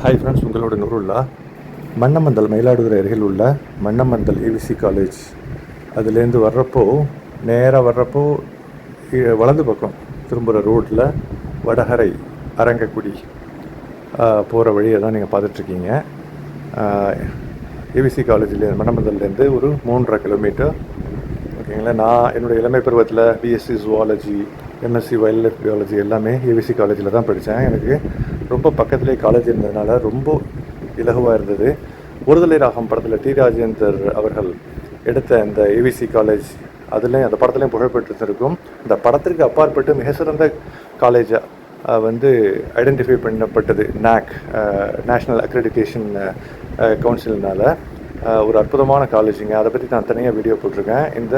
Hi friends, உங்களோட நூருல்லா. மன்னமந்தல் மயிலாடுதுறை அருகில் உள்ள மன்னமந்தல் ஏவிசி காலேஜ் அதுலேருந்து நேராக வர்றப்போ வலது பக்கம் திரும்புகிற ரோட்டில் வடகரை அரங்கக்குடி போகிற வழியை தான் நீங்கள் பார்த்துட்ருக்கீங்க. ஏவிசி காலேஜில் மன்னமந்தல்லேருந்து ஒரு 3.5 கிலோமீட்டர். ஓகேங்களா. நான் என்னுடைய இளமை பருவத்தில் BSc zoology, MSc wild life biology எல்லாமே ஏவிசி காலேஜில் தான் படித்தேன். எனக்கு ரொம்ப பக்கத்துலேயே காலேஜ் இருந்ததுனால ரொம்ப இலகுவாக இருந்தது. ஒருதலை ராகம் படத்தில் டி ராஜேந்தர் அவர்கள் எடுத்த இந்த ஏவிசி காலேஜ் அதுலேயும் அந்த படத்துலேயும் புகழ்பெற்றிருக்கும். இந்த படத்திற்கு அப்பாற்பட்டு மிக சிறந்த காலேஜாக ஐடென்டிஃபை பண்ணப்பட்டது NAAC, நேஷ்னல் அக்ரெடிட்டேஷன் கவுன்சில்னால். ஒரு அற்புதமான காலேஜுங்க. அதை பற்றி நான் தனியாக வீடியோ போட்டிருக்கேன். இந்த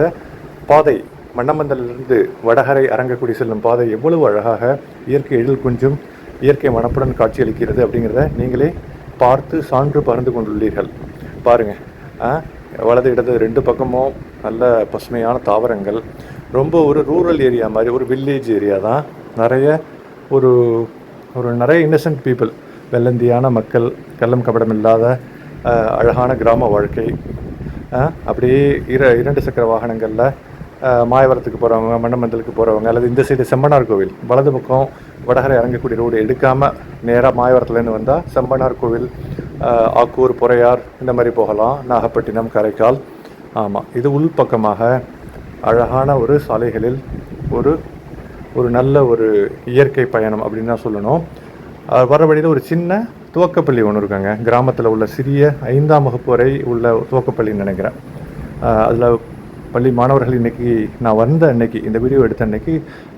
பாதை மன்னமந்தலிருந்து வடகரை அரங்கக்குடி செல்லும் பாதை எவ்வளவு அழகாக இயற்கை எழில் கொஞ்சம் இயற்கை மனப்புடன் காட்சியளிக்கிறது அப்படிங்கிறத நீங்களே பார்த்து சான்று பகிர்ந்து கொண்டுள்ளீர்கள். பாருங்கள், வலது இடது 2 பக்கமும் நல்ல பசுமையான தாவரங்கள். ரொம்ப ஒரு ரூரல் ஏரியா மாதிரி, ஒரு வில்லேஜ் ஏரியா தான். நிறைய இன்னசென்ட் பீப்புள், வெள்ளந்தியான மக்கள், கள்ளம் கபடம் இல்லாத அழகான கிராம வாழ்க்கை. அப்படியே 2 சக்கர வாகனங்களில் மாயவரத்துக்கு போகிறவங்க, மன்னமந்தலுக்கு போகிறவங்க, அல்லது இந்த சைடு செம்பனார் கோவில் வலது பக்கம் வடகரை அரங்கக்குடி ரோடு எடுக்காமல் நேராக மாயவரத்துலேருந்து வந்தால் செம்பனார் கோவில், ஆக்கூர், பொறையார் இந்த மாதிரி போகலாம். நாகப்பட்டினம், காரைக்கால். ஆமாம், இது உள்பக்கமாக அழகான ஒரு சாலைகளில் ஒரு நல்ல ஒரு இயற்கை பயணம் அப்படின்னு தான் சொல்லணும். வர வழியில் ஒரு சின்ன துவக்கப்பள்ளி ஒன்று இருக்காங்க. கிராமத்தில் உள்ள சிறிய 5ஆம் வகுப்பு வரை உள்ள துவக்கப்பள்ளின்னு நினைக்கிறேன். அதில் பள்ளி மாணவர்கள் இன்றைக்கி நான் வந்த அன்னைக்கு, இந்த வீடியோ எடுத்த அன்னைக்கு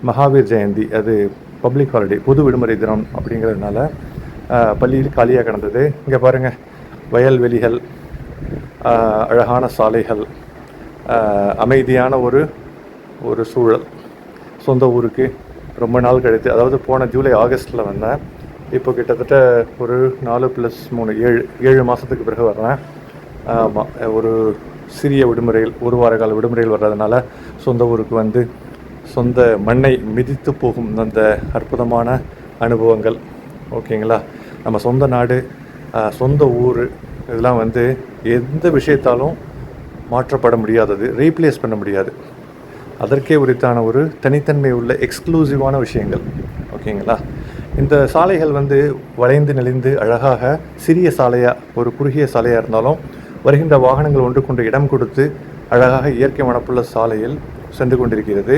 மகாவீர் ஜெயந்தி, அது பப்ளிக் ஹாலிடே, பொது விடுமுறை தினம் அப்படிங்கிறதுனால பள்ளியில் காலியாக கிடந்தது. இங்கே பாருங்கள், வயல்வெளிகள், அழகான சாலைகள், அமைதியான ஒரு சூழல். சொந்த ஊருக்கு ரொம்ப நாள் கழித்து, அதாவது போன ஜூலை ஆகஸ்ட்டில் வந்தேன். இப்போ கிட்டத்தட்ட ஒரு 4+3 7 மாதத்துக்கு பிறகு வர்றேன். ஆமாம், ஒரு சிறிய விடுமுறைகள், 1 வார கால விடுமுறைகள் வர்றதுனால சொந்த ஊருக்கு சொந்த மண்ணை மிதித்து போகும் அந்த அற்புதமான அனுபவங்கள். ஓகேங்களா. நம்ம சொந்த நாடு, சொந்த ஊர், இதெல்லாம் எந்த விஷயத்தாலும் மாற்றப்பட முடியாதது, ரீப்ளேஸ் பண்ண முடியாது. அதற்கே உரித்தான ஒரு தனித்தன்மை உள்ள எக்ஸ்க்ளூசிவான விஷயங்கள். ஓகேங்களா. இந்த சாலைகள் வளைந்து நெளிந்து அழகாக சிறிய சாலையாக, ஒரு குறுகிய சாலையாக இருந்தாலும் வருகின்ற வாகனங்கள் ஒன்றுக்கொண்டு இடம் கொடுத்து அழகாக இயற்கை மனப்புள்ள சாலையில் சென்று கொண்டிருக்கிறது.